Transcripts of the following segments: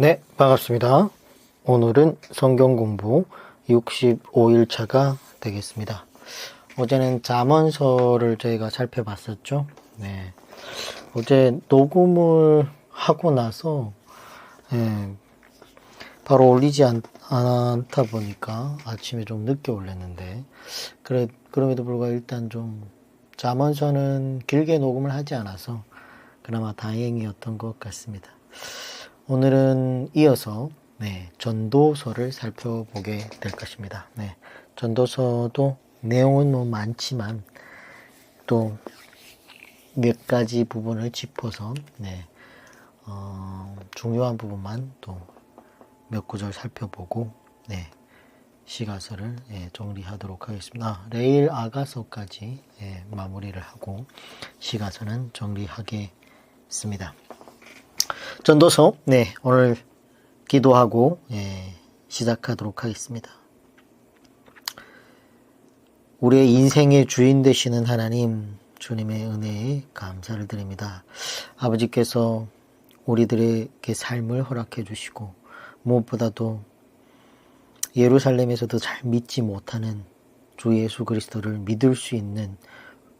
네, 반갑습니다. 오늘은 성경 공부 65일차가 되겠습니다. 어제는 잠언서를 저희가 살펴봤었죠. 네. 어제 녹음을 하고 나서 바로 올리지 않다 보니까 아침에 좀 늦게 올렸는데 그럼에도 불구하고 일단 좀 잠언서는 길게 녹음을 하지 않아서 그나마 다행이었던 것 같습니다. 오늘은 이어서 전도서를 살펴보게 될 것입니다. 전도서도 내용은 뭐 많지만 또 몇 가지 부분을 짚어서 중요한 부분만 또 몇 구절 살펴보고 시가서를 정리하도록 하겠습니다. 레일 아가서까지 마무리를 하고 시가서는 정리하겠습니다. 전도서 오늘 기도하고 시작하도록 하겠습니다. 우리의 인생의 주인 되시는 하나님, 주님의 은혜에 감사를 드립니다. 아버지께서 우리들에게 삶을 허락해 주시고 무엇보다도 예루살렘에서도 잘 믿지 못하는 주 예수 그리스도를 믿을 수 있는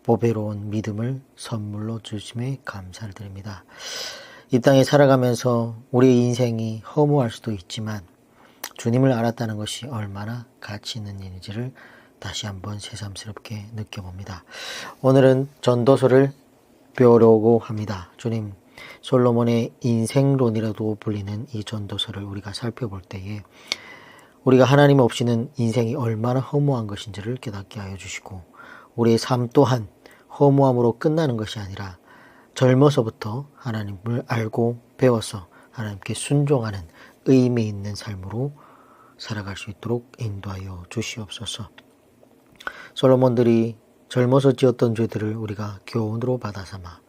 보배로운 믿음을 선물로 주심에 감사를 드립니다. 이 땅에 살아가면서 우리의 인생이 허무할 수도 있지만 주님을 알았다는 것이 얼마나 가치 있는 일인지를 다시 한번 새삼스럽게 느껴봅니다. 오늘은 전도서를 배우려고 합니다. 주님, 솔로몬의 인생론이라도 불리는 이 전도서를 우리가 살펴볼 때에 우리가 하나님 없이는 인생이 얼마나 허무한 것인지를 깨닫게 하여 주시고 우리의 삶 또한 허무함으로 끝나는 것이 아니라 젊어서부터 하나님을 알고 배워서 하나님께 순종하는 의미 있는 삶으로 살아갈 수 있도록 인도하여 주시옵소서. 솔로몬들이 젊어서 지었던 죄들을 우리가 교훈으로 받아 삼아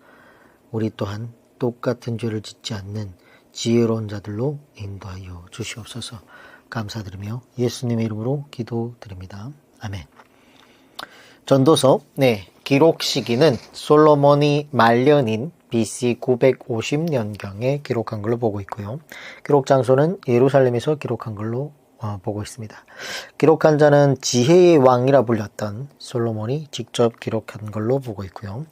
우리 또한 똑같은 죄를 짓지 않는 지혜로운 자들로 인도하여 주시옵소서. 감사드리며 예수님의 이름으로 기도드립니다. 아멘. 전도서 기록 시기는 솔로몬이 말년인 BC 950년경에 기록한 걸로 보고 있고요. 기록 장소는 예루살렘에서 기록한 걸로 보고 있습니다. 기록한 자는 지혜의 왕이라 불렸던 솔로몬이 직접 기록한 걸로 보고 있고요.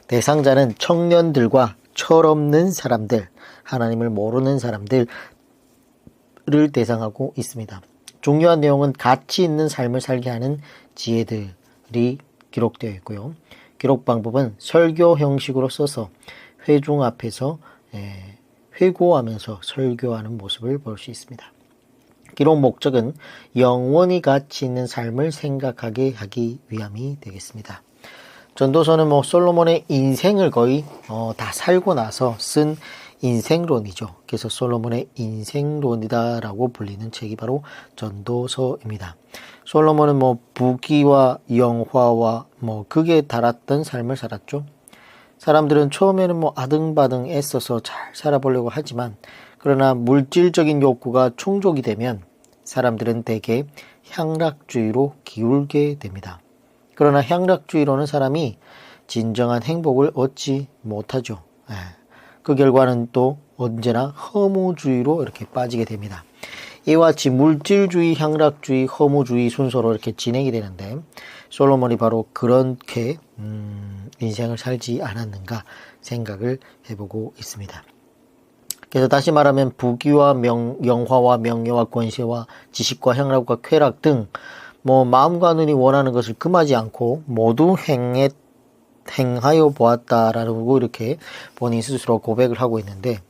대상자는 청년들과 철없는 사람들, 하나님을 모르는 사람들을 대상하고 있습니다. 중요한 내용은 가치 있는 삶을 살게 하는 지혜들이 기록되어 있고요. 기록 방법은 설교 형식으로 써서 회중 앞에서 회고하면서 설교하는 모습을 볼 수 있습니다. 기록 목적은 영원히 가치 있는 삶을 생각하게 하기 위함이 되겠습니다. 전도서는 솔로몬의 인생을 거의 다 살고 나서 쓴 인생론이죠. 그래서 솔로몬의 인생론이다라고 불리는 책이 바로 전도서입니다. 솔로몬은 부귀와 영화와 극에 달았던 삶을 살았죠. 사람들은 처음에는 아등바등 애써서 잘 살아보려고 하지만 그러나 물질적인 욕구가 충족이 되면 사람들은 대개 향락주의로 기울게 됩니다. 그러나 향락주의로는 사람이 진정한 행복을 얻지 못하죠. 그 결과는 또 언제나 허무주의로 이렇게 빠지게 됩니다. 이와 같이 물질주의, 향락주의, 허무주의 순서로 이렇게 진행이 되는데 솔로몬이 바로 그렇게 인생을 살지 않았는가 생각을 해보고 있습니다. 그래서 다시 말하면 부귀와 영화와 명예와 권세와 지식과 향락과 쾌락 등 마음과 눈이 원하는 것을 금하지 않고 모두 행하여 보았다라고 이렇게 본인 스스로 고백을 하고 있는데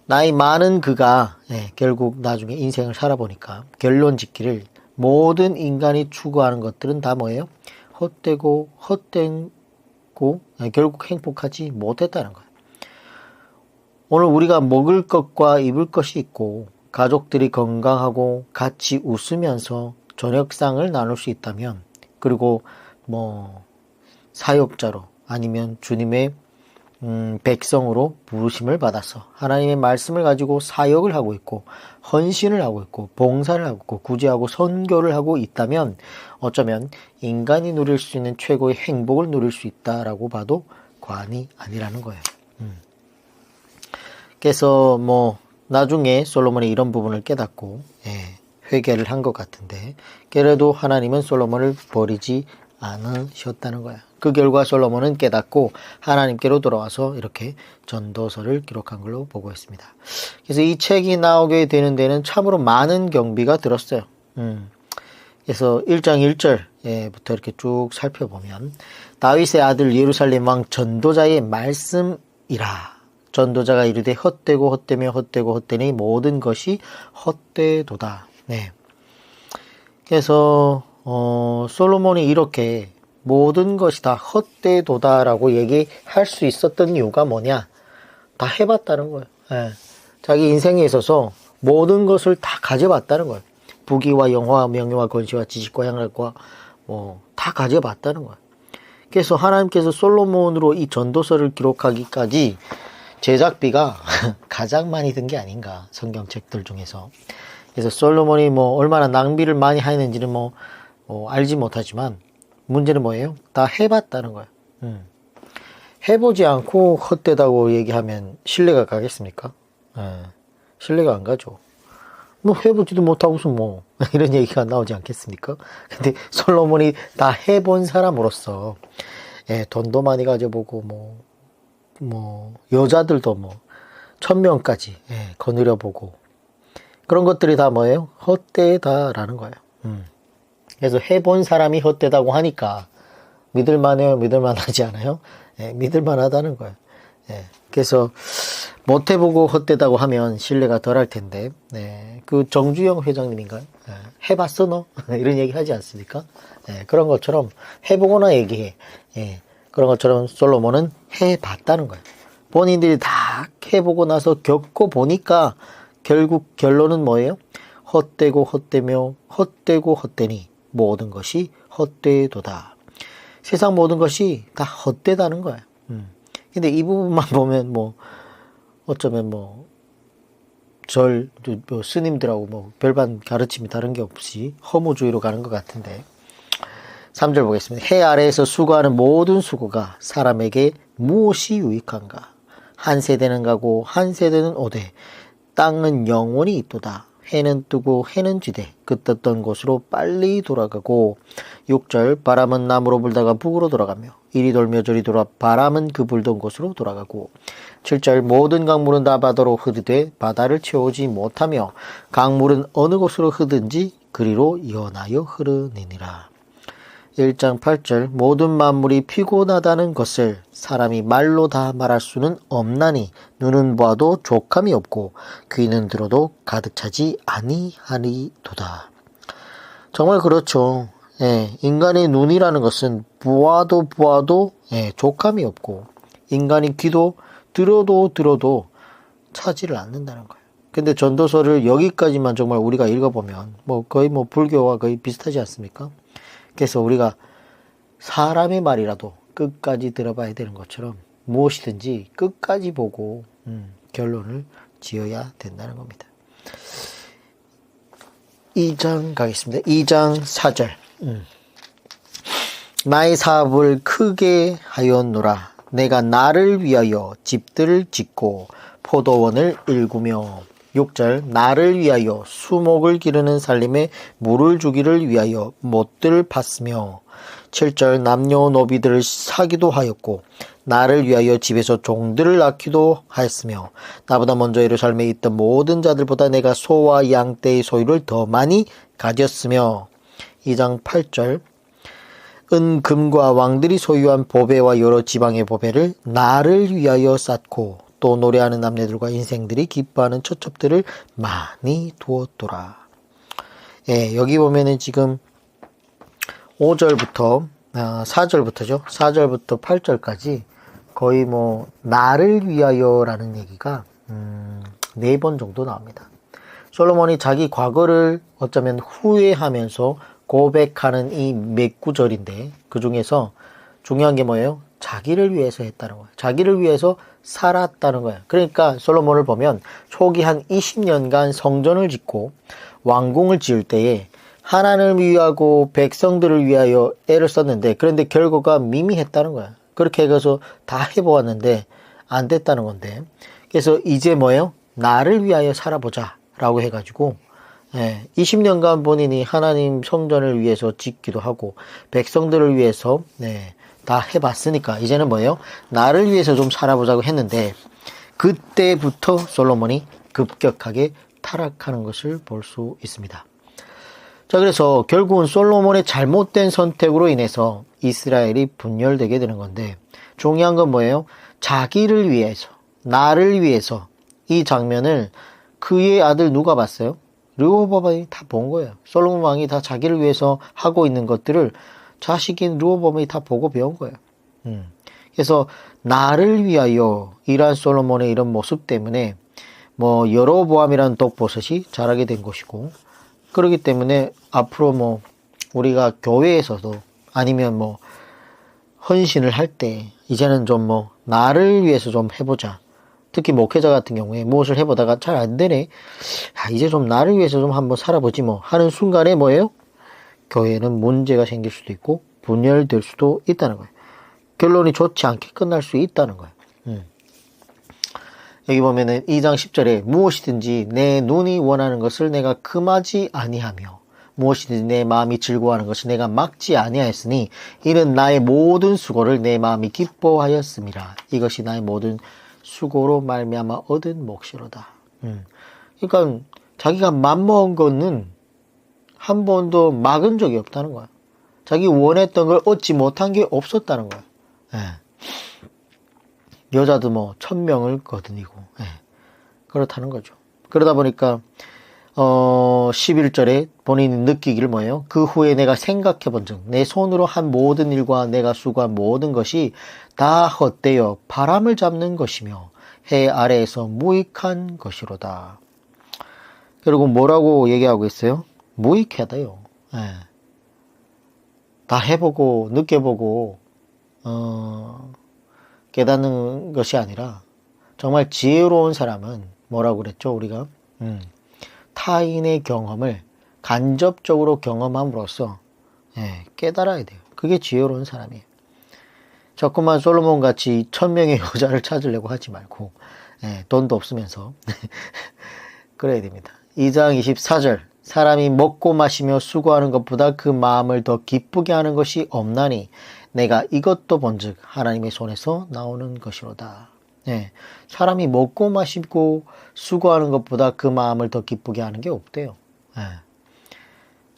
나이 많은 그가 결국 나중에 인생을 살아보니까 결론 짓기를 모든 인간이 추구하는 것들은 다 뭐예요? 헛되고 결국 행복하지 못했다는 거예요. 오늘 우리가 먹을 것과 입을 것이 있고 가족들이 건강하고 같이 웃으면서 저녁상을 나눌 수 있다면 그리고 사역자로 아니면 주님의 백성으로 부르심을 받아서 하나님의 말씀을 가지고 사역을 하고 있고 헌신을 하고 있고 봉사를 하고 있고 구제하고 선교를 하고 있다면 어쩌면 인간이 누릴 수 있는 최고의 행복을 누릴 수 있다라고 봐도 과언이 아니라는 거예요. 그래서 나중에 솔로몬이 이런 부분을 깨닫고 회개를 한 것 같은데, 그래도 하나님은 솔로몬을 버리지 않으셨다는 거야. 그 결과 솔로몬은 깨닫고 하나님께로 돌아와서 이렇게 전도서를 기록한 걸로 보고 있습니다. 그래서 이 책이 나오게 되는 데는 참으로 많은 경비가 들었어요. 그래서 1장 1절부터 이렇게 쭉 살펴보면, 다윗의 아들 예루살렘 왕 전도자의 말씀이라. 전도자가 이르되 헛되고 헛되며 헛되고 헛되니 모든 것이 헛되도다. 네. 그래서 솔로몬이 이렇게 모든 것이 다 헛되도다라고 얘기할 수 있었던 이유가 뭐냐? 다 해봤다는 거예요. 네. 자기 인생에 있어서 모든 것을 다 가져봤다는 거예요. 부귀와 영화와 명예와 권세와 지식과 향락과 다 가져봤다는 거예요. 그래서 하나님께서 솔로몬으로 이 전도서를 기록하기까지 제작비가 가장 많이 든 게 아닌가, 성경책들 중에서. 그래서 솔로몬이 얼마나 낭비를 많이 했는지는 알지 못하지만, 문제는 뭐예요? 다 해봤다는 거예요. 해보지 않고 헛되다고 얘기하면 신뢰가 가겠습니까? 신뢰가 안 가죠. 해보지도 못하고서 이런 얘기가 나오지 않겠습니까? 근데 솔로몬이 다 해본 사람으로서, 돈도 많이 가져보고, 여자들도 1000명까지, 거느려보고, 그런 것들이 다 뭐예요? 헛되다라는 거예요. 그래서 해본 사람이 헛되다고 하니까, 믿을만해요? 믿을만하지 않아요? 믿을만하다는 거예요. 그래서, 못 해보고 헛되다고 하면 신뢰가 덜 할 텐데, 그 정주영 회장님인가요? 해봤어, 너? 이런 얘기 하지 않습니까? 그런 것처럼 해보거나 얘기해. 그런 것처럼 솔로몬은 해봤다는 거예요. 본인들이 다 해보고 나서 겪고 보니까 결국 결론은 뭐예요? 헛되고 헛되며 헛되고 헛되니 모든 것이 헛되도다. 세상 모든 것이 다 헛되다는 거예요. 근데 이 부분만 보면 어쩌면 스님들하고 별반 가르침이 다른 게 없이 허무주의로 가는 것 같은데, 3절 보겠습니다. 해 아래에서 수고하는 모든 수고가 사람에게 무엇이 유익한가? 한 세대는 가고 한 세대는 오되 땅은 영원히 있도다. 해는 뜨고 해는 지되 그 떴던 곳으로 빨리 돌아가고. 6절 바람은 남으로 불다가 북으로 돌아가며 이리 돌며 저리 돌아 바람은 그 불던 곳으로 돌아가고. 7절 모든 강물은 다 바다로 흐르되 바다를 채우지 못하며 강물은 어느 곳으로 흐든지 그리로 연하여 흐르느니라. 1장 8절 모든 만물이 피곤하다는 것을 사람이 말로 다 말할 수는 없나니 눈은 보아도 족함이 없고 귀는 들어도 가득 차지 아니하리도다. 정말 그렇죠. 인간의 눈이라는 것은 보아도 족함이 없고, 인간의 귀도 들어도 차지를 않는다는 거예요. 근데 전도서를 여기까지만 정말 우리가 읽어보면 거의 불교와 거의 비슷하지 않습니까? 그래서 우리가 사람의 말이라도 끝까지 들어봐야 되는 것처럼 무엇이든지 끝까지 보고 결론을 지어야 된다는 겁니다. 2장 가겠습니다. 2장 4절. 나의 사업을 크게 하였노라. 내가 나를 위하여 집들을 짓고 포도원을 일구며. 6절 나를 위하여 수목을 기르는 살림에 물을 주기를 위하여 못들을 팠으며. 7절 남녀노비들을 사기도 하였고 나를 위하여 집에서 종들을 낳기도 하였으며 나보다 먼저 예루살렘에 있던 모든 자들보다 내가 소와 양 떼의 소유를 더 많이 가졌으며. 2장 8절 은 금과 왕들이 소유한 보배와 여러 지방의 보배를 나를 위하여 쌓고 또 노래하는 남녀들과 인생들이 기뻐하는 처첩들을 많이 두었더라. 여기 보면은 지금 5절부터 4절부터죠. 4절부터 8절까지 거의 나를 위하여라는 얘기가 4번 정도 나옵니다. 솔로몬이 자기 과거를 어쩌면 후회하면서 고백하는 이 몇 구절인데, 그 중에서 중요한 게 뭐예요? 자기를 위해서 했다는 거예요. 자기를 위해서 살았다는 거예요. 그러니까 솔로몬을 보면 초기 한 20년간 성전을 짓고 왕궁을 지을 때에 하나님을 위하고 백성들을 위하여 애를 썼는데, 그런데 결과가 미미했다는 거야. 그렇게 해서 다 해보았는데 안 됐다는 건데, 그래서 이제 뭐예요? 나를 위하여 살아보자 라고 해가지고 20년간 본인이 하나님 성전을 위해서 짓기도 하고 백성들을 위해서 다 해봤으니까 이제는 뭐예요? 나를 위해서 좀 살아보자고 했는데 그때부터 솔로몬이 급격하게 타락하는 것을 볼 수 있습니다. 자, 그래서 결국은 솔로몬의 잘못된 선택으로 인해서 이스라엘이 분열되게 되는 건데 중요한 건 뭐예요? 자기를 위해서, 나를 위해서 이 장면을 그의 아들 누가 봤어요? 르호보암이 다 본 거예요. 솔로몬 왕이 다 자기를 위해서 하고 있는 것들을 자식인 르호보암이 다 보고 배운 거예요. 그래서 나를 위하여 이란 솔로몬의 이런 모습 때문에 뭐 여로보암이라는 독버섯이 자라게 된 것이고 그렇기 때문에 앞으로 뭐 우리가 교회에서도 아니면 뭐 헌신을 할 때 이제는 좀 뭐 나를 위해서 좀 해보자. 특히 목회자 같은 경우에 무엇을 해보다가 잘 안 되네. 이제 좀 나를 위해서 좀 한번 살아보지 뭐 하는 순간에 뭐예요? 교회는 문제가 생길 수도 있고 분열될 수도 있다는 거예요. 결론이 좋지 않게 끝날 수 있다는 거예요. 여기 보면은 2장 10절에 무엇이든지 내 눈이 원하는 것을 내가 금하지 아니하며 무엇이든지 내 마음이 즐거워하는 것을 내가 막지 아니하였으니 이는 나의 모든 수고를 내 마음이 기뻐하였음이라. 이것이 나의 모든 수고로 말미암아 얻은 몫이로다. 그러니까 자기가 맘먹은 거는 한 번도 막은 적이 없다는 거야. 자기 원했던 걸 얻지 못한 게 없었다는 거야. 여자도 뭐 1000명을 거느리고 그렇다는 거죠. 그러다 보니까 11절에 본인이 느끼기를 뭐예요? 그 후에 내가 생각해 본즉 내 손으로 한 모든 일과 내가 수고한 모든 것이 다 헛되어 바람을 잡는 것이며 해 아래에서 무익한 것이로다. 그리고 뭐라고 얘기하고 있어요? 무익하다요. 다 해보고 느껴보고 깨닫는 것이 아니라 정말 지혜로운 사람은 뭐라고 그랬죠? 우리가 타인의 경험을 간접적으로 경험함으로써 깨달아야 돼요. 그게 지혜로운 사람이에요. 자꾸만 솔로몬 같이 1000명의 여자를 찾으려고 하지 말고 돈도 없으면서 그래야 됩니다. 2장 24절 사람이 먹고 마시며 수고하는 것보다 그 마음을 더 기쁘게 하는 것이 없나니 내가 이것도 본즉 하나님의 손에서 나오는 것이로다. 사람이 먹고 마시고 수고하는 것보다 그 마음을 더 기쁘게 하는 게 없대요.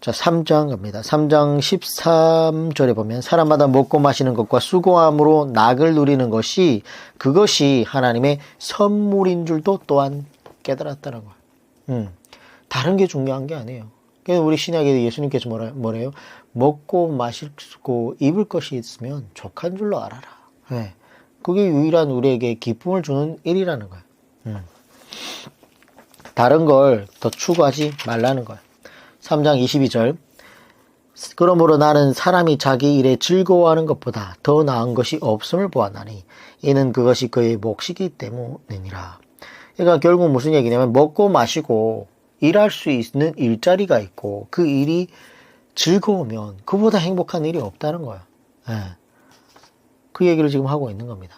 자, 3장 갑니다. 3장 13절에 보면 사람마다 먹고 마시는 것과 수고함으로 낙을 누리는 것이 그것이 하나님의 선물인 줄도 또한 깨달았다는 거예요. 다른 게 중요한 게 아니에요. 그래서 우리 신약에 예수님께서 뭐래요? 먹고 마시고 입을 것이 있으면 족한 줄로 알아라. 그게 유일한 우리에게 기쁨을 주는 일이라는 거예요. 다른 걸 더 추구하지 말라는 거예요. 3장 22절 그러므로 나는 사람이 자기 일에 즐거워하는 것보다 더 나은 것이 없음을 보았나니 이는 그것이 그의 몫이기 때문이니라. 그러니까 결국 무슨 얘기냐면 먹고 마시고 일할 수 있는 일자리가 있고 그 일이 즐거우면 그보다 행복한 일이 없다는 거예요. 그 얘기를 지금 하고 있는 겁니다.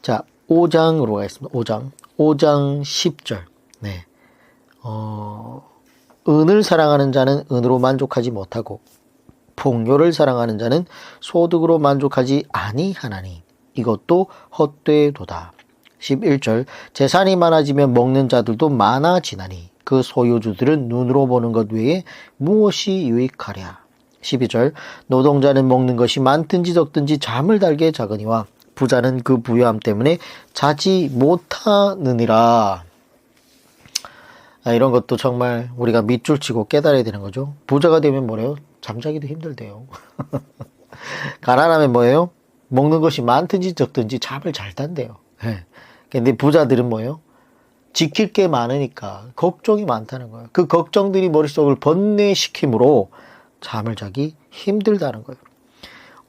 자, 5장으로 가겠습니다. 5장 10절. 은을 사랑하는 자는 은으로 만족하지 못하고 풍요를 사랑하는 자는 소득으로 만족하지 아니하나니 이것도 헛되도다. 11절 재산이 많아지면 먹는 자들도 많아지나니 그 소유주들은 눈으로 보는 것 외에 무엇이 유익하랴. 12절 노동자는 먹는 것이 많든지 적든지 잠을 달게 작으니와 부자는 그 부유함 때문에 자지 못하느니라. 이런 것도 정말 우리가 밑줄 치고 깨달아야 되는 거죠. 부자가 되면 뭐래요? 잠자기도 힘들대요. 가난하면 뭐예요? 먹는 것이 많든지 적든지 잠을 잘 잔대요. 근데 부자들은 뭐예요? 지킬 게 많으니까 걱정이 많다는 거예요. 그 걱정들이 머릿속을 번뇌시키므로 잠을 자기 힘들다는 거예요.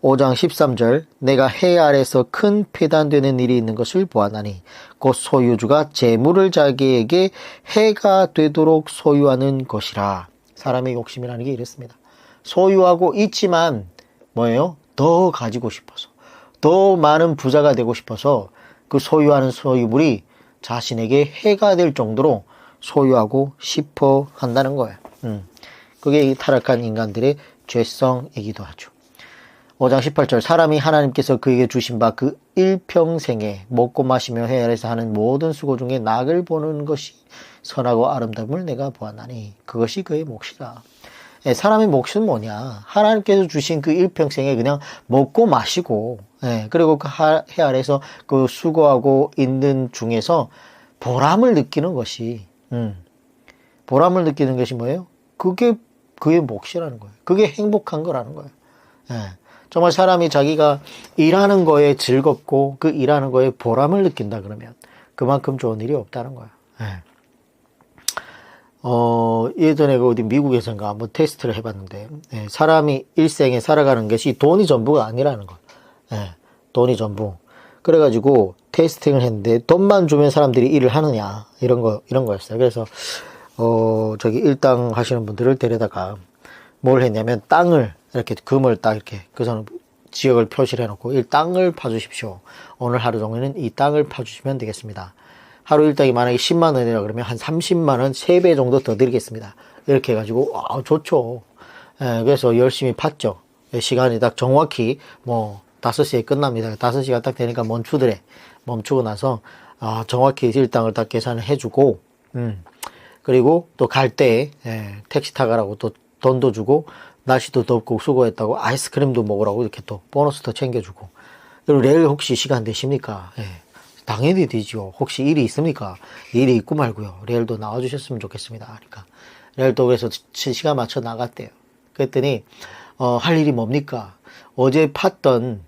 5장 13절 내가 해 아래서 큰 폐단되는 일이 있는 것을 보았나니 곧 소유주가 재물을 자기에게 해가 되도록 소유하는 것이라. 사람의 욕심이라는 게 이랬습니다. 소유하고 있지만 뭐예요? 더 가지고 싶어서 더 많은 부자가 되고 싶어서 그 소유하는 소유물이 자신에게 해가 될 정도로 소유하고 싶어 한다는 거예요. 그게 이 타락한 인간들의 죄성이기도 하죠. 5장 18절 사람이 하나님께서 그에게 주신 바 그 일평생에 먹고 마시며 해 아래서 하는 모든 수고 중에 낙을 보는 것이 선하고 아름다움을 내가 보았나니 그것이 그의 몫이다. 사람의 몫은 뭐냐? 하나님께서 주신 그 일평생에 그냥 먹고 마시고, 그리고 그 해 아래서 그 수고하고 있는 중에서 보람을 느끼는 것이, 보람을 느끼는 것이 뭐예요? 그게 그의 몫이라는 거예요. 그게 행복한 거라는 거예요. 정말 사람이 자기가 일하는 거에 즐겁고 그 일하는 거에 보람을 느낀다 그러면 그만큼 좋은 일이 없다는 거예요. 예전에 그 어디 미국에선가 한번 테스트를 해봤는데, 사람이 일생에 살아가는 것이 돈이 전부가 아니라는 거. 돈이 전부. 그래가지고 테스팅을 했는데 돈만 주면 사람들이 일을 하느냐 이런 거였어요. 그래서 저기 일당 하시는 분들을 데려다가 뭘 했냐면 땅을 이렇게 금을 딱 이렇게 그선 지역을 표시를 해놓고 이 땅을 파주십시오. 오늘 하루 종일은 이 땅을 파주시면 되겠습니다. 하루 일당이 만약에 10만 원이라 그러면 한 30만 원 3배 정도 더 드리겠습니다. 이렇게 해가지고 좋죠. 그래서 열심히 팠죠. 시간이 딱 정확히 5시에 끝납니다. 5시가 딱 되니까 멈추고 나서 정확히 일당을 딱 계산을 해주고 그리고 또 갈 때 택시 타가라고 또 돈도 주고 날씨도 덥고 수고했다고 아이스크림도 먹으라고 이렇게 또 보너스도 챙겨주고. 그리고 내일 혹시 시간 되십니까? 당연히 되죠. 혹시 일이 있습니까? 일이 있고 말고요. 내일도 나와주셨으면 좋겠습니다. 그러니까 내일도 그래서 시간 맞춰 나갔대요. 그랬더니 할 일이 뭡니까? 어제 팠던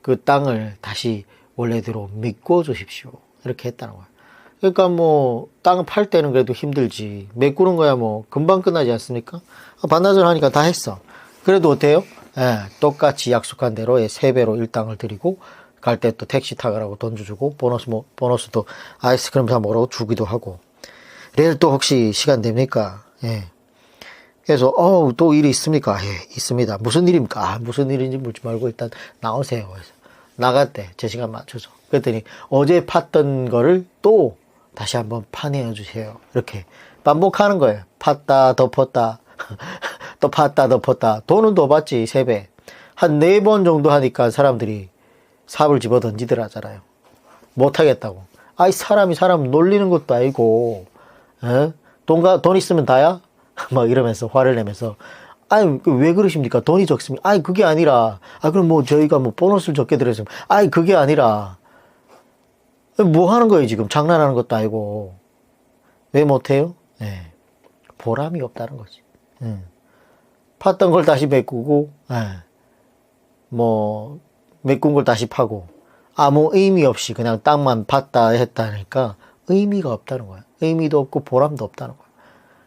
그 땅을 다시 원래대로 메꿔 주십시오. 이렇게 했다는 거예요. 그러니까 땅 팔 때는 그래도 힘들지. 메꾸는 거야 금방 끝나지 않습니까? 반나절 하니까 다 했어. 그래도 어때요? 똑같이 약속한 대로 3배로 일당을 드리고 갈 때 또 택시 타가라고 돈 주고 보너스도 아이스크림 사 먹으라고 주기도 하고. 내일 또 혹시 시간 됩니까? 그래서 또 일이 있습니까? 있습니다. 무슨 일입니까? 무슨 일인지 묻지 말고 일단 나오세요. 그래서 나갔대. 제 시간 맞춰서. 그랬더니 어제 팠던 거를 또 다시 한번 파내어 주세요. 이렇게 반복하는 거예요. 팠다 덮었다 또 팠다 덮었다. 돈은 더 받지 3배. 한 4번 정도 하니까 사람들이 삽을 집어 던지더라잖아요. 못하겠다고. 사람이 사람 놀리는 것도 아니고 돈 있으면 다야? 막 이러면서 화를 내면서 왜 그러십니까? 돈이 적습니까? 그게 아니라 그럼 저희가 보너스를 적게 드렸으면 그게 아니라 뭐 하는 거예요 지금? 장난하는 것도 아니고. 왜 못해요? 보람이 없다는 거지. 팠던 걸 다시 메꾸고 메꾼 걸 다시 파고 아무 의미 없이 그냥 땅만 팠다 했다니까 의미가 없다는 거야. 의미도 없고 보람도 없다는 거야.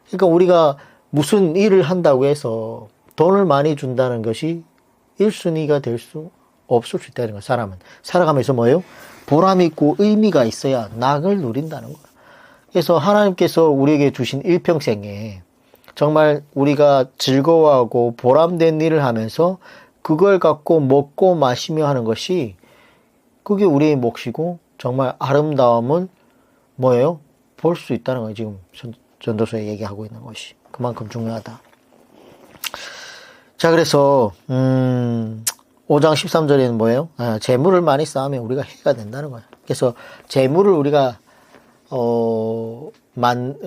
그러니까 우리가 무슨 일을 한다고 해서 돈을 많이 준다는 것이 1순위가 될 수 없을 수 있다는 거야. 사람은 살아가면서 뭐예요? 보람 있고 의미가 있어야 낙을 누린다는 거야. 그래서 하나님께서 우리에게 주신 일평생에 정말 우리가 즐거워하고 보람된 일을 하면서 그걸 갖고 먹고 마시며 하는 것이 그게 우리의 몫이고 정말 아름다움을 뭐예요? 볼 수 있다는 거예요. 지금 전도서에 얘기하고 있는 것이 그만큼 중요하다. 자, 그래서 5장 13절에는 뭐예요? 재물을 많이 쌓으면 우리가 해가 된다는 거예요. 그래서 재물을 우리가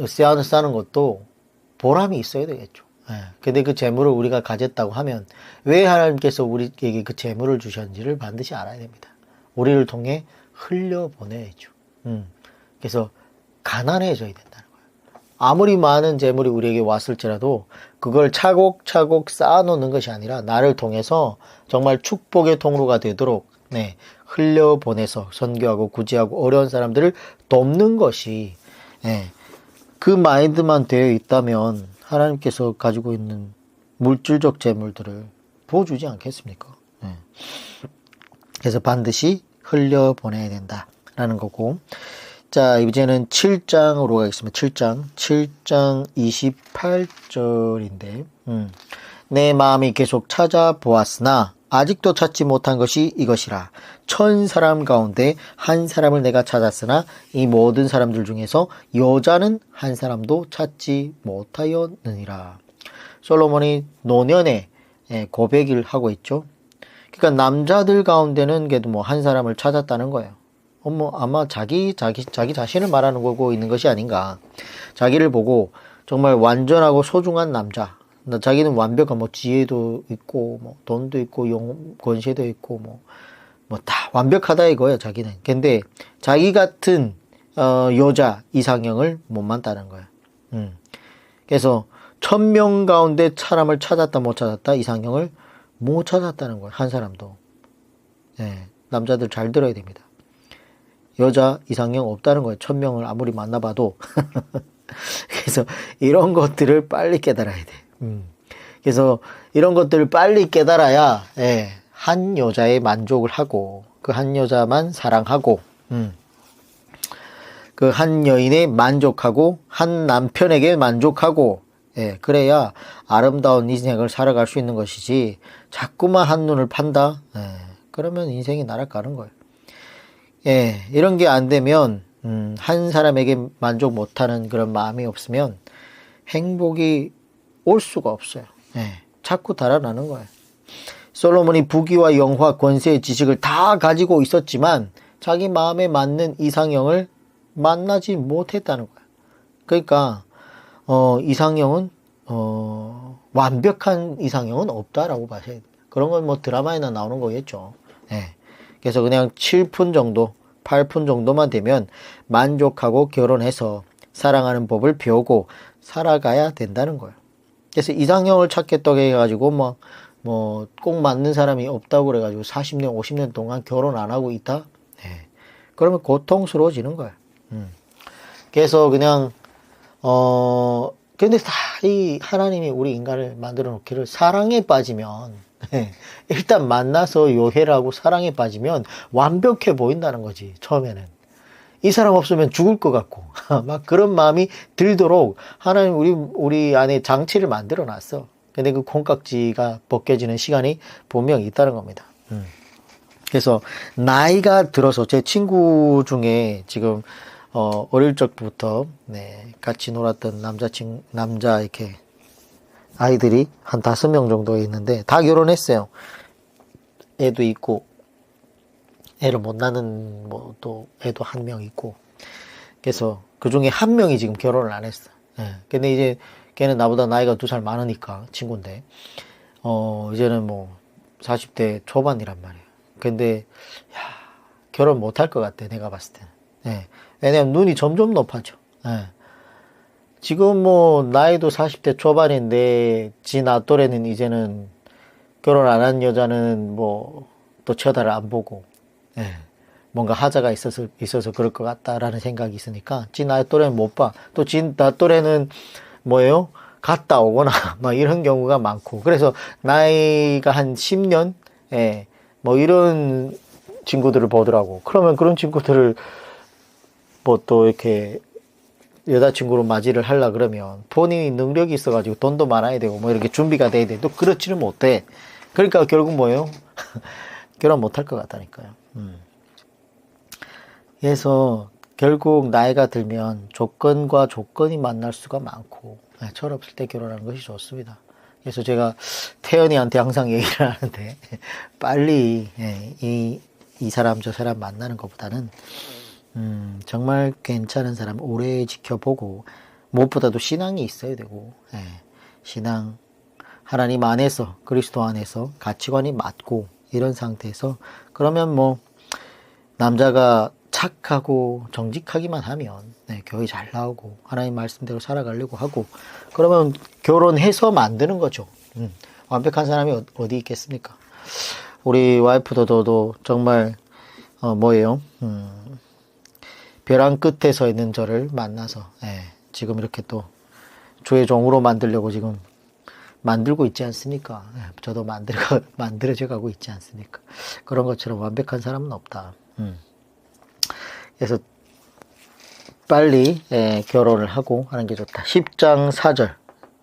쌓는 것도 보람이 있어야 되겠죠. 근데 그 재물을 우리가 가졌다고 하면 왜 하나님께서 우리에게 그 재물을 주셨는지를 반드시 알아야 됩니다. 우리를 통해 흘려보내야죠. 그래서 가난해져야 된다는 거예요. 아무리 많은 재물이 우리에게 왔을지라도 그걸 차곡차곡 쌓아놓는 것이 아니라 나를 통해서 정말 축복의 통로가 되도록 흘려보내서 선교하고 구제하고 어려운 사람들을 돕는 것이 그 마인드만 되어 있다면 하나님께서 가지고 있는 물질적 재물들을 부어주지 않겠습니까? 그래서 반드시 흘려보내야 된다라는 거고. 자, 이제는 7장으로 가겠습니다. 7장 28절인데 내 마음이 계속 찾아보았으나 아직도 찾지 못한 것이 이것이라. 1000사람 가운데 한 사람을 내가 찾았으나 이 모든 사람들 중에서 여자는 한 사람도 찾지 못하였느니라. 솔로몬이 노년에 고백을 하고 있죠. 그러니까 남자들 가운데는 그래도 뭐 한 사람을 찾았다는 거예요. 뭐 아마 자기 자신을 말하는 거고 있는 것이 아닌가. 자기를 보고 정말 완전하고 소중한 남자. 자기는 완벽한 뭐 지혜도 있고 뭐 돈도 있고 권세도 있고 뭐 다 완벽하다 이거예요. 자기는. 근데 자기 같은 여자 이상형을 못 만나는 거예요. 그래서 1000명 가운데 사람을 찾았다 못 찾았다 이상형을 못 찾았다는 거예요. 한 사람도. 네, 남자들 잘 들어야 됩니다. 여자 이상형 없다는 거예요. 1000명을 아무리 만나봐도. 그래서 이런 것들을 빨리 깨달아야 돼. 그래서 이런 것들을 빨리 깨달아야 한 여자에 만족을 하고 그 한 여자만 사랑하고 그 한 여인에 만족하고 한 남편에게 만족하고 그래야 아름다운 인생을 살아갈 수 있는 것이지 자꾸만 한눈을 판다? 그러면 인생이 날아가는 거예요. 이런 게 안 되면 한 사람에게 만족 못하는 그런 마음이 없으면 행복이 올 수가 없어요. 자꾸 달아나는 거예요. 솔로몬이 부귀와 영화, 권세의 지식을 다 가지고 있었지만 자기 마음에 맞는 이상형을 만나지 못했다는 거예요. 그러니까 이상형은 완벽한 이상형은 없다라고 봐야 돼요. 그런 건 뭐 드라마에나 나오는 거겠죠. 그래서 그냥 7푼 정도, 8푼 정도만 되면 만족하고 결혼해서 사랑하는 법을 배우고 살아가야 된다는 거예요. 그래서 이상형을 찾겠다고 해가지고 뭐 꼭 맞는 사람이 없다고 그래가지고 40년, 50년 동안 결혼 안 하고 있다? 그러면 고통스러워지는 거예요. 그래서 그냥 근데 다 이 하나님이 우리 인간을 만들어 놓기를 사랑에 빠지면 일단 만나서 요해를 하고 사랑에 빠지면 완벽해 보인다는 거지. 처음에는 이 사람 없으면 죽을 것 같고 막 그런 마음이 들도록 하나님 우리 안에 장치를 만들어 놨어. 근데 그 콩깍지가 벗겨지는 시간이 분명히 있다는 겁니다. 그래서 나이가 들어서 제 친구 중에 지금 어릴 적부터 같이 놀았던 남자 이렇게 아이들이 한 5명 정도 있는데 다 결혼했어요. 애도 있고 애를 못 낳는 뭐 또 애도 1명 있고. 그래서 그 중에 1명이 지금 결혼을 안 했어. 근데 이제 걔는 나보다 나이가 2살 많으니까 친구인데 이제는 뭐 40대 초반이란 말이에요. 근데 결혼 못 할 것 같아 내가 봤을 때는. 왜냐면 눈이 점점 높아져. 지금 뭐 나이도 40대 초반인데 지 나 또래는 이제는 결혼 안 한 여자는 뭐 또 쳐다를 안 보고 뭔가 하자가 있어서 그럴 것 같다라는 생각이 있으니까 지 나 또래는 못 봐. 또 지 나 또래는 뭐예요? 갔다 오거나 막 이런 경우가 많고. 그래서 나이가 한 10년 뭐 이런 친구들을 보더라고. 그러면 그런 친구들을 뭐 또 이렇게 여자친구로 맞이를 하려 그러면 본인이 능력이 있어가지고 돈도 많아야 되고 뭐 이렇게 준비가 돼야 돼. 또 그렇지는 못해. 그러니까 결국 뭐예요? 결혼 못할 것 같다니까요. 그래서 결국 나이가 들면 조건과 조건이 만날 수가 많고 철없을 때 결혼하는 것이 좋습니다. 그래서 제가 태연이한테 항상 얘기를 하는데 빨리 이 사람 저 사람 만나는 것보다는 정말 괜찮은 사람 오래 지켜보고 무엇보다도 신앙이 있어야 되고 신앙 하나님 안에서 그리스도 안에서 가치관이 맞고 이런 상태에서 그러면 뭐 남자가 착하고 정직하기만 하면 교회 잘 나오고 하나님 말씀대로 살아가려고 하고 그러면 결혼해서 만드는 거죠. 완벽한 사람이 어디 있겠습니까? 우리 와이프도 저도 정말 뭐예요? 벼랑 끝에 서 있는 저를 만나서 지금 이렇게 또 주의 종으로 만들려고 지금 만들고 있지 않습니까? 저도 만들어져 가고 있지 않습니까? 그런 것처럼 완벽한 사람은 없다. 그래서 빨리 결혼을 하고 하는 게 좋다. 10장 4절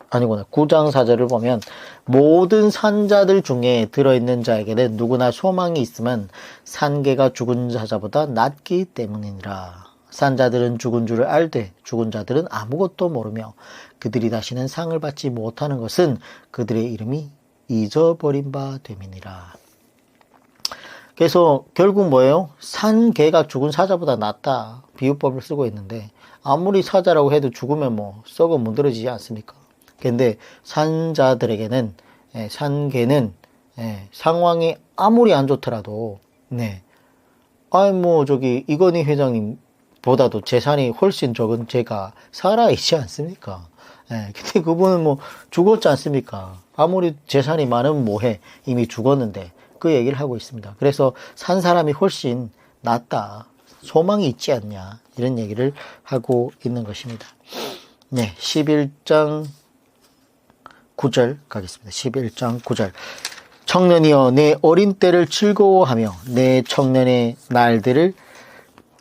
아니구나. 9장 4절을 보면 모든 산자들 중에 들어있는 자에게는 누구나 소망이 있으면 산개가 죽은 사자보다 낫기 때문이니라. 산자들은 죽은 줄을 알되 죽은 자들은 아무것도 모르며 그들이 다시는 상을 받지 못하는 것은 그들의 이름이 잊어버린 바 됨이니라. 그래서 결국 뭐예요? 산개가 죽은 사자보다 낫다. 비유법을 쓰고 있는데 아무리 사자라고 해도 죽으면 뭐 썩어 문드러지지 않습니까? 근데 산자들에게는 산개는 상황이 아무리 안 좋더라도 저기 이건희 회장님보다도 재산이 훨씬 적은 제가 살아있지 않습니까? 근데 그분은 뭐 죽었지 않습니까? 아무리 재산이 많으면 뭐해? 이미 죽었는데 그 얘기를 하고 있습니다. 그래서 산 사람이 훨씬 낫다. 소망이 있지 않냐. 이런 얘기를 하고 있는 것입니다. 11장 9절 가겠습니다. 11장 9절. 청년이여 내 어린 때를 즐거워하며 내 청년의 날들을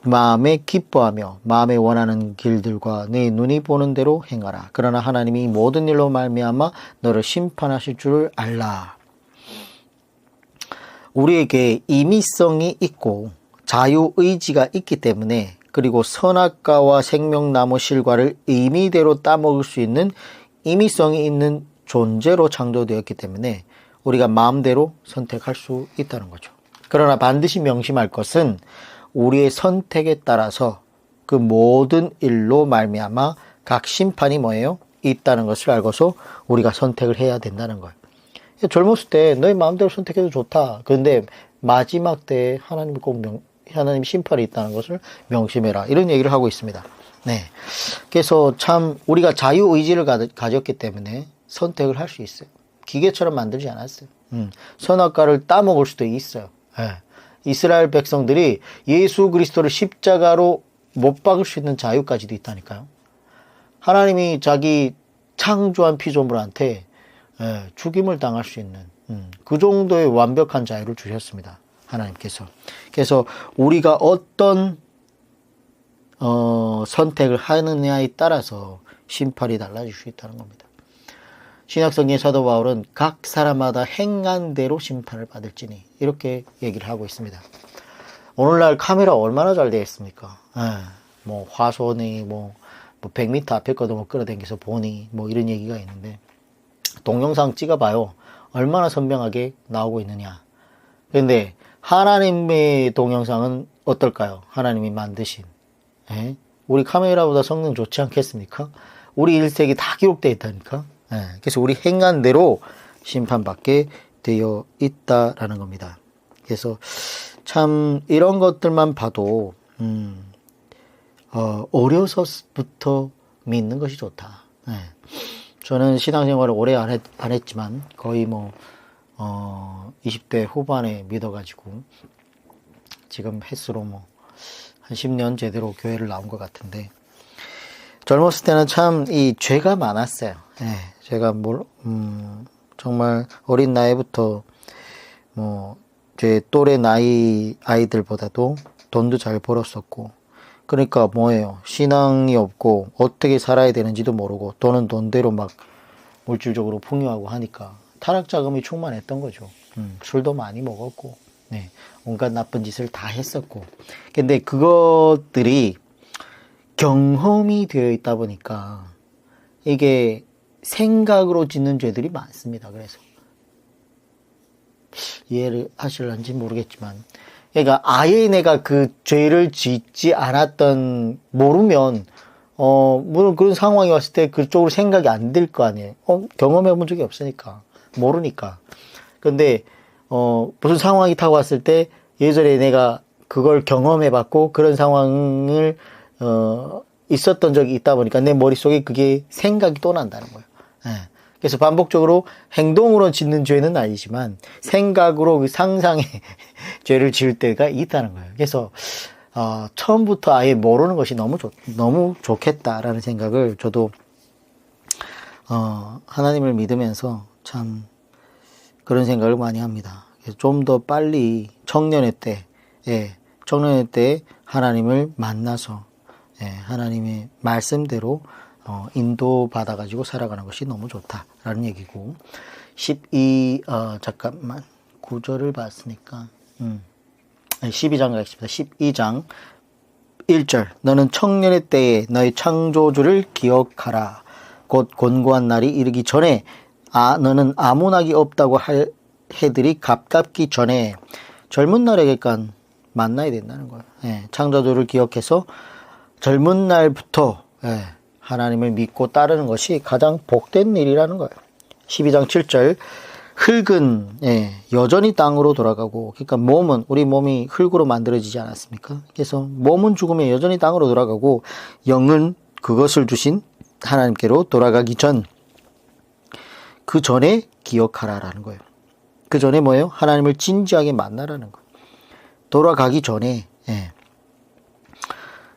마음에 기뻐하며 마음에 원하는 길들과 내 눈이 보는 대로 행하라. 그러나 하나님이 모든 일로 말미암아 너를 심판하실 줄을 알라. 우리에게 임의성이 있고 자유의지가 있기 때문에 그리고 선악과와 생명나무 실과를 임의대로 따먹을 수 있는 임의성이 있는 존재로 창조되었기 때문에 우리가 마음대로 선택할 수 있다는 거죠. 그러나 반드시 명심할 것은 우리의 선택에 따라서 그 모든 일로 말미암아 각 심판이 뭐예요? 있다는 것을 알고서 우리가 선택을 해야 된다는 거예요. 젊었을 때 너희 마음대로 선택해도 좋다. 그런데 마지막 때에 하나님이 하나님 심판이 있다는 것을 명심해라. 이런 얘기를 하고 있습니다. 그래서 참 우리가 자유의지를 가졌기 때문에 선택을 할 수 있어요. 기계처럼 만들지 않았어요. 선악과를 따먹을 수도 있어요. 이스라엘 백성들이 예수 그리스도를 십자가로 못 박을 수 있는 자유까지도 있다니까요. 하나님이 자기 창조한 피조물한테 죽임을 당할 수 있는 그 정도의 완벽한 자유를 주셨습니다. 하나님께서. 그래서 우리가 어떤 선택을 하느냐에 따라서 심판이 달라질 수 있다는 겁니다. 신약성경의 사도 바울은 각 사람마다 행한 대로 심판을 받을지니 이렇게 얘기를 하고 있습니다. 오늘날 카메라 얼마나 잘 되어 있습니까? 뭐 화소니 뭐 100m 앞에 거도 뭐 끌어당겨서 보니 뭐 이런 얘기가 있는데 동영상 찍어봐요. 얼마나 선명하게 나오고 있느냐. 그런데 하나님의 동영상은 어떨까요? 하나님이 만드신. 우리 카메라보다 성능 좋지 않겠습니까? 우리 일색이 다 기록되어 있다니까. 그래서 우리 행한 대로 심판받게 되어 있다라는 겁니다. 그래서 참 이런 것들만 봐도 어려서부터 믿는 것이 좋다. 저는 신앙생활을 오래 안 했지만 거의 20대 후반에 믿어가지고 지금 횟수로 한 10년 제대로 교회를 나온 것 같은데 젊었을 때는 참 이 죄가 많았어요. 제가 정말 어린 나이부터 제 또래 나이 아이들보다도 돈도 잘 벌었었고 그러니까 뭐예요? 신앙이 없고 어떻게 살아야 되는지도 모르고 돈은 돈대로 막 물질적으로 풍요하고 하니까 타락 자금이 충만했던 거죠. 술도 많이 먹었고 온갖 나쁜 짓을 다 했었고 근데 그것들이 경험이 되어 있다 보니까 이게 생각으로 짓는 죄들이 많습니다. 그래서 이해를 하실런지 모르겠지만 그러니까 아예 내가 그 죄를 짓지 않았던 모르면 물론 그런 상황이 왔을 때 그쪽으로 생각이 안 들 거 아니에요. 경험해 본 적이 없으니까 모르니까. 근데 무슨 상황이 타고 왔을 때 예전에 내가 그걸 경험해 봤고 그런 상황을 있었던 적이 있다 보니까 내 머릿속에 그게 생각이 또 난다는 거예요. 그래서 반복적으로 행동으로 짓는 죄는 아니지만 생각으로 그 상상의 죄를 지을 때가 있다는 거예요. 그래서 처음부터 아예 모르는 것이 너무 좋겠다라는 생각을 저도 하나님을 믿으면서 참 그런 생각을 많이 합니다. 좀 더 빨리 청년의 때 하나님을 만나서 하나님의 말씀대로 인도받아가지고 살아가는 것이 너무 좋다라는 얘기고, 잠깐만, 9절을 봤으니까, 12장 가겠습니다. 12장 1절. 너는 청년의 때에 너의 창조주를 기억하라. 곧 곤고한 날이 이르기 전에, 너는 아무나기 없다고 할 해들이 가깝기 전에, 젊은 날에 그러니까 만나야 된다는 거예요. 창조주를 기억해서 젊은 날부터 하나님을 믿고 따르는 것이 가장 복된 일이라는 거예요. 12장 7절. 흙은 여전히 땅으로 돌아가고, 그러니까 우리 몸이 흙으로 만들어지지 않았습니까? 그래서 몸은 죽으면 여전히 땅으로 돌아가고, 영은 그것을 주신 하나님께로 돌아가기 그 전에 기억하라라는 거예요. 그 전에 뭐예요? 하나님을 진지하게 만나라는 거예요. 돌아가기 전에.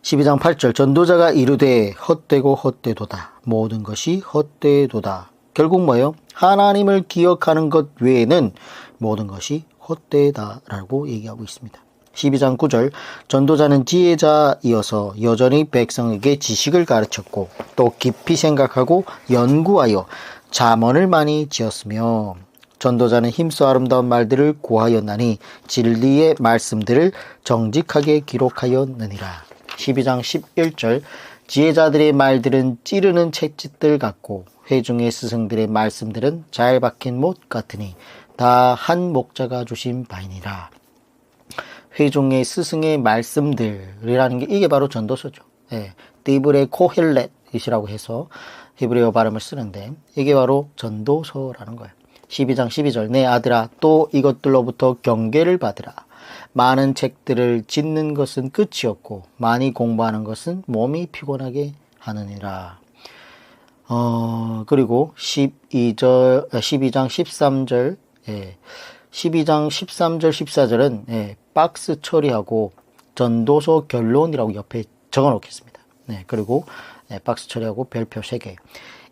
12장 8절. 전도자가 이르되 헛되고 헛되도다. 모든 것이 헛되도다. 결국 뭐예요? 하나님을 기억하는 것 외에는 모든 것이 헛되다라고 얘기하고 있습니다. 12장 9절. 전도자는 지혜자이어서 여전히 백성에게 지식을 가르쳤고, 또 깊이 생각하고 연구하여 잠언을 많이 지었으며, 전도자는 힘써 아름다운 말들을 고하였나니 진리의 말씀들을 정직하게 기록하였느니라. 12장 11절. 지혜자들의 말들은 찌르는 채찍들 같고, 회중의 스승들의 말씀들은 잘 박힌 못 같으니 다 한 목자가 주신 바이니라. 회중의 스승의 말씀들이라는 게 이게 바로 전도서죠. 디브레 코헬렛이라고 해서 히브리어 발음을 쓰는데, 이게 바로 전도서라는 거예요. 12장 12절. 내 아들아, 또 이것들로부터 경계를 받으라. 많은 책들을 짓는 것은 끝이 없고, 많이 공부하는 것은 몸이 피곤하게 하느니라. 그리고 12장 13절, 12장 13절, 14절은 박스 처리하고 전도서 결론이라고 옆에 적어 놓겠습니다. 그리고 박스 처리하고 별표 3개.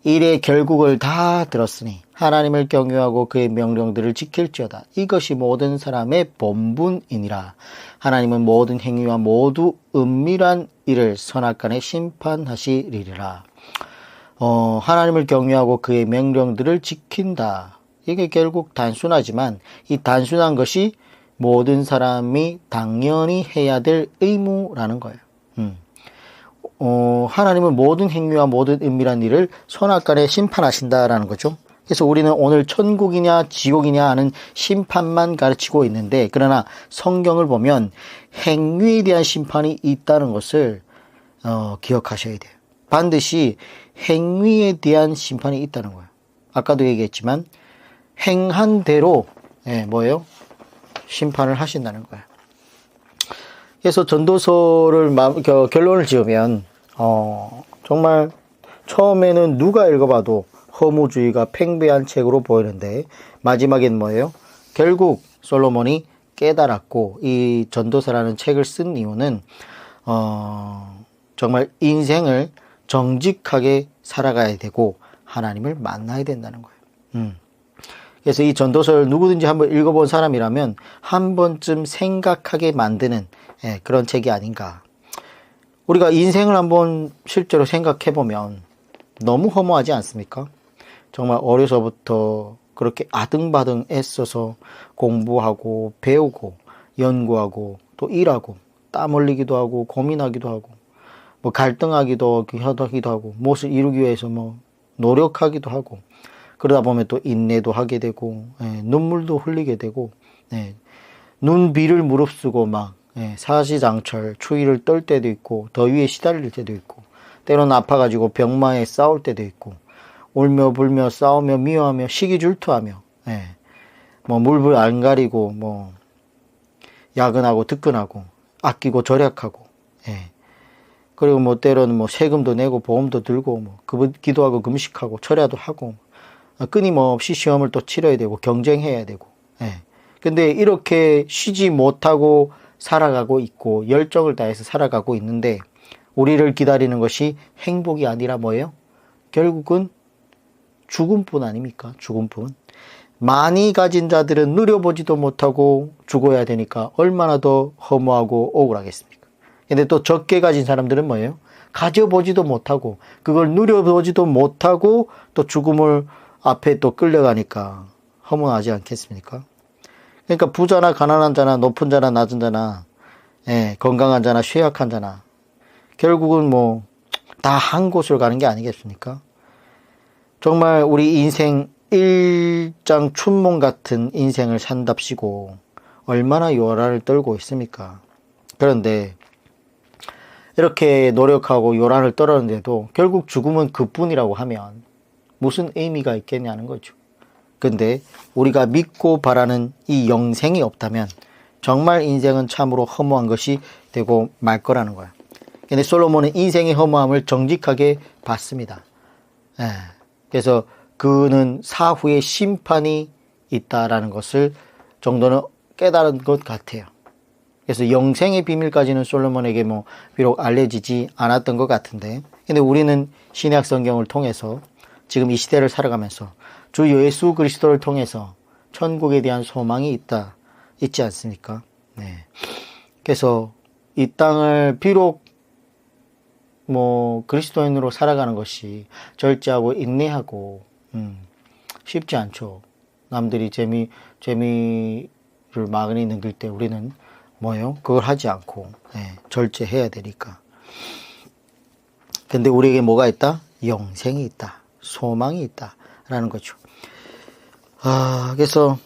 일의 결국을 다 들었으니 하나님을 경유하고 그의 명령들을 지킬지어다. 이것이 모든 사람의 본분이니라. 하나님은 모든 행위와 모두 은밀한 일을 선악간에 심판하시리라. 하나님을 경유하고 그의 명령들을 지킨다. 이게 결국 단순하지만, 이 단순한 것이 모든 사람이 당연히 해야 될 의무라는 거예요. 하나님은 모든 행위와 모든 은밀한 일을 선악간에 심판하신다라는 거죠. 그래서 우리는 오늘 천국이냐 지옥이냐 하는 심판만 가르치고 있는데, 그러나 성경을 보면 행위에 대한 심판이 있다는 것을 기억하셔야 돼요. 반드시 행위에 대한 심판이 있다는 거예요. 아까도 얘기했지만 행한 대로 뭐예요? 심판을 하신다는 거예요. 그래서 전도서를 결론을 지으면 정말 처음에는 누가 읽어봐도 허무주의가 팽배한 책으로 보이는데, 마지막엔 뭐예요? 결국 솔로몬이 깨달았고, 이 전도서라는 책을 쓴 이유는 정말 인생을 정직하게 살아가야 되고 하나님을 만나야 된다는 거예요. 그래서 이 전도서를 누구든지 한번 읽어본 사람이라면 한 번쯤 생각하게 만드는 그런 책이 아닌가. 우리가 인생을 한번 실제로 생각해보면 너무 허무하지 않습니까? 정말 어려서부터 그렇게 아등바등 애써서 공부하고 배우고 연구하고 또 일하고 땀 흘리기도 하고 고민하기도 하고 뭐 갈등하기도 하고 무엇을 이루기 위해서 뭐 노력하기도 하고, 그러다 보면 또 인내도 하게 되고 눈물도 흘리게 되고 눈비를 무릅쓰고 막 사시장철 추위를 떨 때도 있고 더위에 시달릴 때도 있고, 때로는 아파가지고 병마에 싸울 때도 있고, 울며 불며 싸우며 미워하며 시기질투하며 뭐 물불 안 가리고 뭐 야근하고 득근하고 아끼고 절약하고 그리고 뭐 때로는 뭐 세금도 내고 보험도 들고 뭐 기도하고 금식하고 철야도 하고 끊임없이 시험을 또 치러야 되고 경쟁해야 되고. 근데 이렇게 쉬지 못하고 살아가고 있고 열정을 다해서 살아가고 있는데, 우리를 기다리는 것이 행복이 아니라 뭐예요? 결국은 죽음뿐 아닙니까? 죽음뿐. 많이 가진 자들은 누려보지도 못하고 죽어야 되니까 얼마나 더 허무하고 억울하겠습니까? 근데 또 적게 가진 사람들은 뭐예요? 가져보지도 못하고 그걸 누려보지도 못하고 또 죽음을 앞에 또 끌려가니까 허무하지 않겠습니까? 그러니까 부자나 가난한 자나 높은 자나 낮은 자나 건강한 자나 쇠약한 자나 결국은 뭐 다 한 곳을 가는 게 아니겠습니까? 정말 우리 인생 일장 춘몽 같은 인생을 산답시고 얼마나 요란을 떨고 있습니까? 그런데 이렇게 노력하고 요란을 떨었는데도 결국 죽음은 그뿐이라고 하면 무슨 의미가 있겠냐는 거죠. 근데 우리가 믿고 바라는 이 영생이 없다면 정말 인생은 참으로 허무한 것이 되고 말 거라는 거야. 근데 솔로몬은 인생의 허무함을 정직하게 봤습니다. 그래서 그는 사후에 심판이 있다라는 것을 정도는 깨달은 것 같아요. 그래서 영생의 비밀까지는 솔로몬에게 뭐 비록 알려지지 않았던 것 같은데, 근데 우리는 신약 성경을 통해서 지금 이 시대를 살아가면서 주 예수 그리스도를 통해서 천국에 대한 소망이 있지 않습니까? 네. 그래서 이 땅을 비록 뭐 그리스도인으로 살아가는 것이 절제하고 인내하고 쉽지 않죠. 남들이 재미를 많이 넘길 때 우리는 뭐요? 그걸 하지 않고 절제해야 되니까. 근데 우리에게 뭐가 있다? 영생이 있다. 소망이 있다라는 거죠. 그래서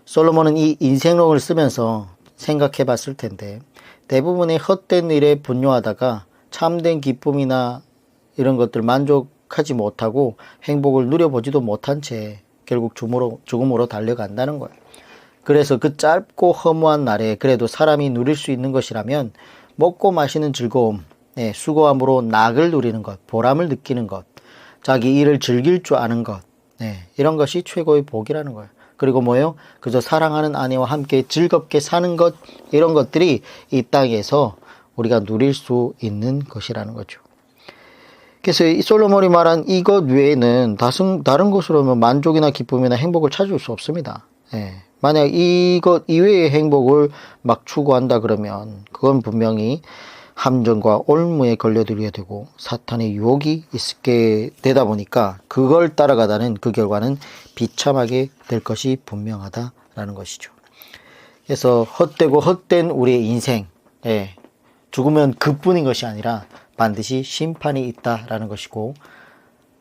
솔로몬은 이 인생론을 쓰면서 생각해 봤을 텐데 대부분의 헛된 일에 분노하다가 참된 기쁨이나 이런 것들 만족하지 못하고 행복을 누려보지도 못한 채 결국 죽음으로 달려간다는 거예요. 그래서 그 짧고 허무한 날에 그래도 사람이 누릴 수 있는 것이라면 먹고 마시는 즐거움, 수고함으로 낙을 누리는 것, 보람을 느끼는 것, 자기 일을 즐길 줄 아는 것, 이런 것이 최고의 복이라는 거예요. 그리고 뭐예요? 그저 사랑하는 아내와 함께 즐겁게 사는 것, 이런 것들이 이 땅에서 우리가 누릴 수 있는 것이라는 거죠. 그래서 이 솔로몬이 말한 이것 외에는 다른 것으로는 만족이나 기쁨이나 행복을 찾을 수 없습니다. 만약 이것 이외의 행복을 막 추구한다 그러면 그건 분명히 함정과 올무에 걸려들게 되고 사탄의 유혹이 있게 되다 보니까 그걸 따라가다는 그 결과는 비참하게 될 것이 분명하다라는 것이죠. 그래서 헛되고 헛된 우리의 인생, 죽으면 그뿐인 것이 아니라 반드시 심판이 있다라는 것이고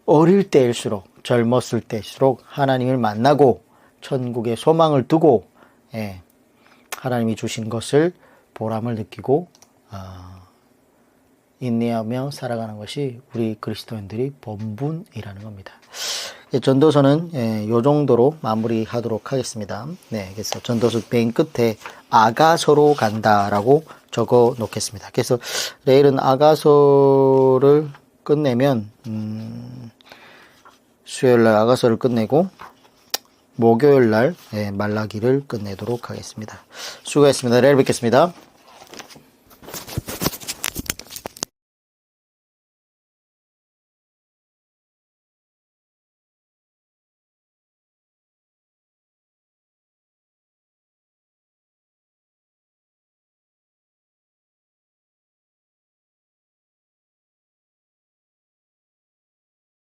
어릴 때일수록 젊었을 때일수록 하나님을 만나고 천국의 소망을 두고 하나님이 주신 것을 보람을 느끼고 인내하며 살아가는 것이 우리 그리스도인들이 본분이라는 겁니다. 전도서는 요 정도로 마무리하도록 하겠습니다. 그래서 전도서 맨 끝에 아가서로 간다라고 적어 놓겠습니다. 그래서 내일은 아가서를 끝내면 수요일날 아가서를 끝내고 목요일날 말라기를 끝내도록 하겠습니다. 수고했습니다. 내일 뵙겠습니다.